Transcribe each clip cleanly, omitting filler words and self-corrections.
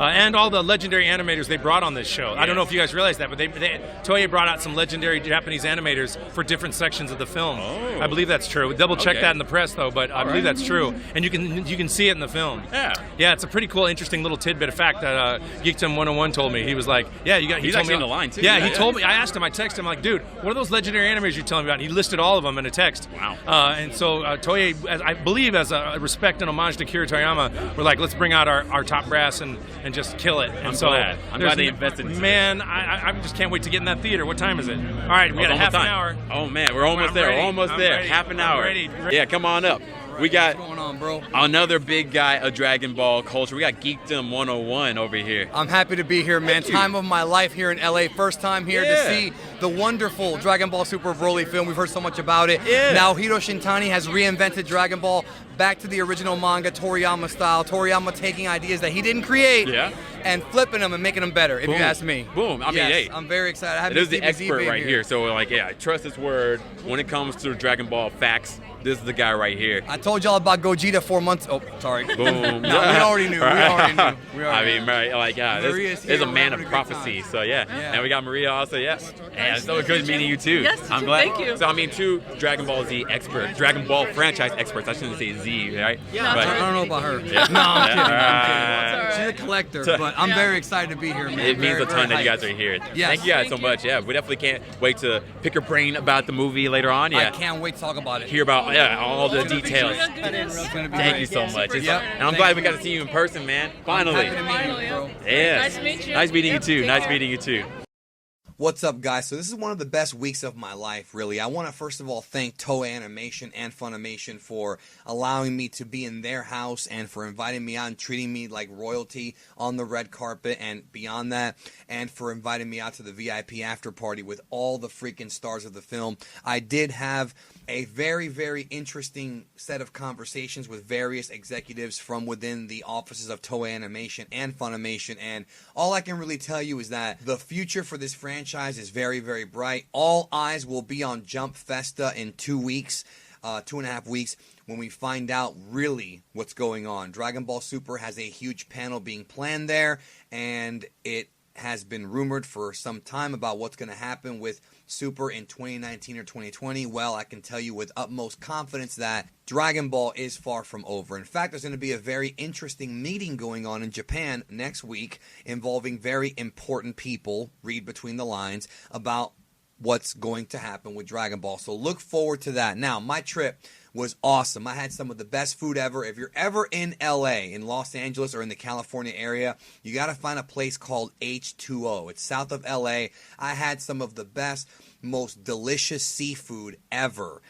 and all the legendary animators they brought on this show. I don't know if you guys realize that, but Toei brought out some legendary Japanese animators for different sections of the film. Oh. I believe that's true. Double check that in the press though, but I believe that's true, and you can see it in the film. Yeah, it's a pretty cool, interesting little tidbit of fact that Geekdom 101 told me. He was like, he's actually in the line too. Yeah, he told me. I asked him. I texted him like, dude, what are those legendary animators you're telling me about? And he listed all of them in a text. Wow. And so Toei, I believe, as a respect and homage to Akira Toriyama, we're like, let's bring out our top brass and just kill it. And I'm glad they invested in it. Man, I just can't wait to get in that theater. What time is it? All right, we got a half an hour. Oh, man, we're almost there. We're almost there. Ready. Half an hour. Ready. Yeah, come on up. We got What's going on, bro? another big guy of Dragon Ball culture. We got Geekdom 101 over here. I'm happy to be here, man. Time of my life here in LA. First time here to see the wonderful Dragon Ball Super Broly film. We've heard so much about it. Now Hiro Shintani has reinvented Dragon Ball back to the original manga, Toriyama style. Toriyama taking ideas that he didn't create and flipping them and making them better, if you ask me. Boom. I mean, hey. I'm very excited. It is the expert right here. So, like, I trust his word. When it comes to Dragon Ball facts, this is the guy right here. I told y'all about Gogeta 4 months. Oh, sorry. Boom. No, we already knew. I mean, right, like, this is a man of prophecy. So, and we got Maria also. Yes. And it's so good meeting you too. Yes, I'm glad. Thank you. So, I mean, two Dragon Ball Z experts, Dragon Ball franchise experts. I shouldn't say Z, right? Yeah. I don't know about her. Yeah. No, I'm kidding. Right. She's a collector, but I'm very excited to be here, man. It means a ton that you guys are here. Yes. Thank you guys so much. Yeah, we definitely can't wait to pick your brain about the movie later on. Yeah. I can't wait to talk about it. Hear about all the details. Thank you so much. And I'm glad we got to see you in person, man. Finally. Happy to meet you, bro. Yes. Nice to meet you. Nice meeting you too. Nice meeting you too. What's up, guys? So this is one of the best weeks of my life, really. I want to first of all thank Toei Animation and Funimation for allowing me to be in their house and for inviting me out and treating me like royalty on the red carpet and beyond that, and for inviting me out to the VIP after party with all the freaking stars of the film. I did have a very, very interesting set of conversations with various executives from within the offices of Toei Animation and Funimation, and all I can really tell you is that the future for this franchise is very, very bright. All eyes will be on Jump Festa in 2 weeks, 2.5 weeks, when we find out really what's going on. Dragon Ball Super has a huge panel being planned there, and it has been rumored for some time about what's going to happen with Super in 2019 or 2020. Well, I can tell you with utmost confidence that Dragon Ball is far from over. In fact, there's going to be a very interesting meeting going on in Japan next week involving very important people, read between the lines, about what's going to happen with Dragon Ball. So look forward to that. Now, my trip was awesome. I had some of the best food ever. If you're ever in LA, in Los Angeles, or in the California area, you got to find a place called H2O. It's south of LA. I had some of the best, most delicious seafood ever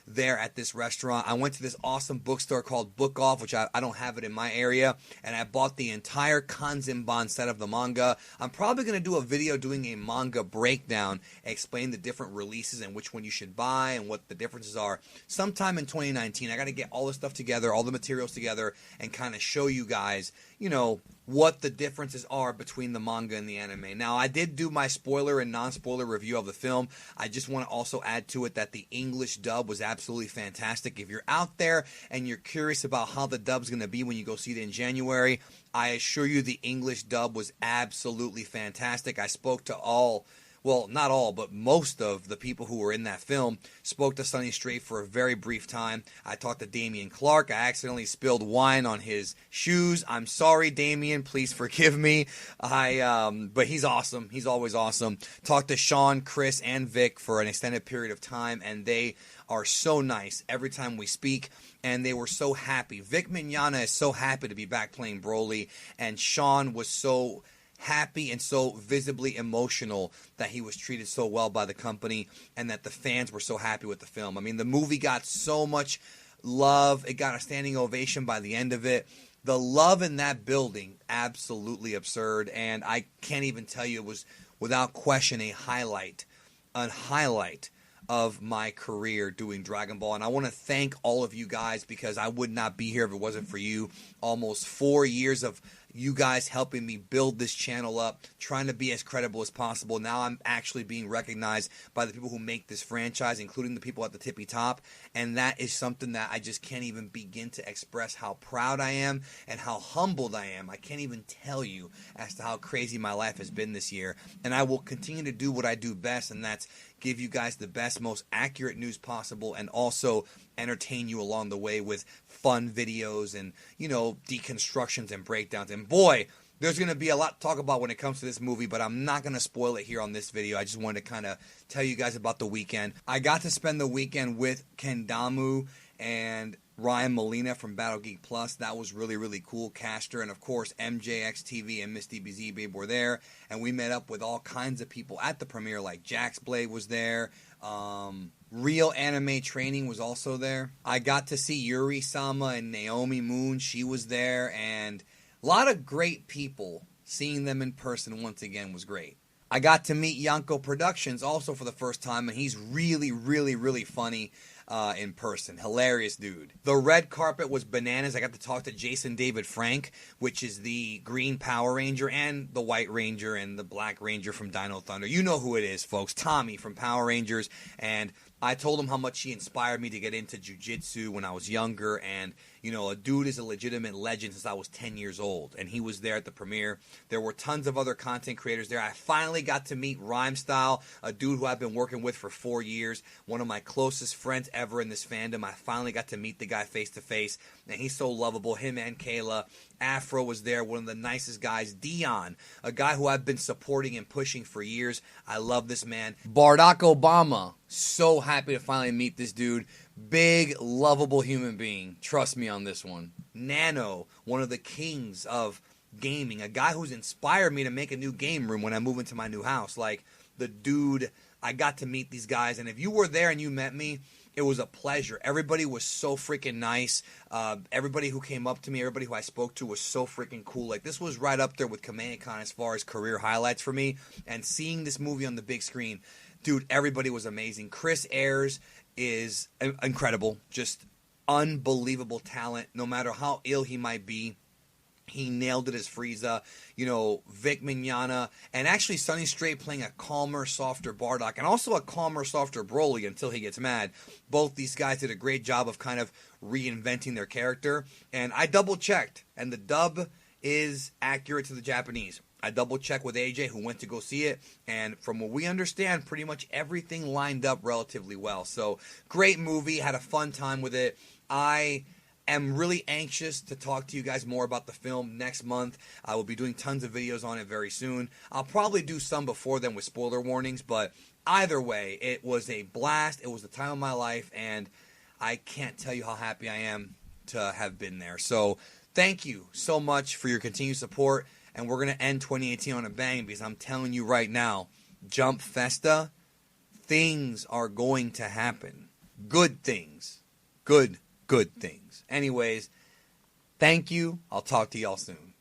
there at this restaurant. I went to this awesome bookstore called Book Off, which I don't have it in my area, and I bought the entire Kanzenban set of the manga. I'm probably going to do a video doing a manga breakdown, explain the different releases and which one you should buy and what the differences are sometime in 2019. I got to get all the stuff together, all the materials together, and kind of show you guys, you know, what the differences are between the manga and the anime. Now, I did do my spoiler and non-spoiler review of the film. I just want to also add to it that the English dub was absolutely fantastic. If you're out there and you're curious about how the dub's going to be when you go see it in January, I assure you the English dub was absolutely fantastic. I spoke to well, not all, but most of the people who were in that film. Spoke to Sonny Strait for a very brief time. I talked to Damian Clark. I accidentally spilled wine on his shoes. I'm sorry, Damian. Please forgive me. But he's awesome. He's always awesome. Talked to Sean, Chris, and Vic for an extended period of time, and they are so nice every time we speak, and they were so happy. Vic Mignogna is so happy to be back playing Broly, and Sean was so happy and so visibly emotional that he was treated so well by the company and that the fans were so happy with the film. I mean, the movie got so much love. It got a standing ovation by the end of it. The love in that building, absolutely absurd, and I can't even tell you, it was without question a highlight of my career doing Dragon Ball. And I want to thank all of you guys, because I would not be here if it wasn't for you. Almost 4 years of you guys helping me build this channel up, trying to be as credible as possible. Now I'm actually being recognized by the people who make this franchise, including the people at the tippy top. And that is something that I just can't even begin to express how proud I am and how humbled I am. I can't even tell you as to how crazy my life has been this year. And I will continue to do what I do best, and that's give you guys the best, most accurate news possible, and also entertain you along the way with fun videos and, you know, deconstructions and breakdowns. And boy, there's going to be a lot to talk about when it comes to this movie, but I'm not going to spoil it here on this video. I just wanted to kind of tell you guys about the weekend. I got to spend the weekend with Kendamu and Ryan Molina from Battle Geek Plus. That was really, really cool. Caster, and of course MJX TV and Miss DBZ Babe were there, and we met up with all kinds of people at the premiere, like Jax Blade was there. Real Anime Training was also there. I got to see Yuri Sama and Naomi Moon. She was there, and a lot of great people. Seeing them in person once again was great. I got to meet Yanko Productions also for the first time, and he's really, really, really funny in person. Hilarious dude. The red carpet was bananas. I got to talk to Jason David Frank, which is the Green Power Ranger and the White Ranger and the Black Ranger from Dino Thunder. You know who it is, folks. Tommy from Power Rangers. And I told him how much he inspired me to get into jiu-jitsu when I was younger. And, you know, a dude is a legitimate legend since I was 10 years old. And he was there at the premiere. There were tons of other content creators there. I finally got to meet Rhyme Style, a dude who I've been working with for 4 years. One of my closest friends ever in this fandom. I finally got to meet the guy face to face. And he's so lovable. Him and Kayla. Afro was there, one of the nicest guys. Dion, a guy who I've been supporting and pushing for years. I love this man. Barack Obama, so happy to finally meet this dude. Big, lovable human being. Trust me on this one. Nano, one of the kings of gaming, a guy who's inspired me to make a new game room when I move into my new house. Like, the dude, I got to meet these guys, and if you were there and you met me, it was a pleasure. Everybody was so freaking nice. Everybody who came up to me, everybody who I spoke to was so freaking cool. Like, this was right up there with Kamehacon as far as career highlights for me. And seeing this movie on the big screen, dude, everybody was amazing. Chris Ayres is incredible. Just unbelievable talent. No matter how ill he might be, he nailed it as Frieza. You know, Vic Mignogna, and actually Sonny Strait playing a calmer, softer Bardock, and also a calmer, softer Broly until he gets mad. Both these guys did a great job of kind of reinventing their character, and I double-checked, and the dub is accurate to the Japanese. I double-checked with AJ, who went to go see it, and from what we understand, pretty much everything lined up relatively well. So, great movie, had a fun time with it. I'm really anxious to talk to you guys more about the film next month. I will be doing tons of videos on it very soon. I'll probably do some before then with spoiler warnings, but either way, it was a blast. It was the time of my life, and I can't tell you how happy I am to have been there. So thank you so much for your continued support, and we're going to end 2018 on a bang, because I'm telling you right now, Jump Festa, things are going to happen. Good things. Good things. Anyways, thank you. I'll talk to y'all soon.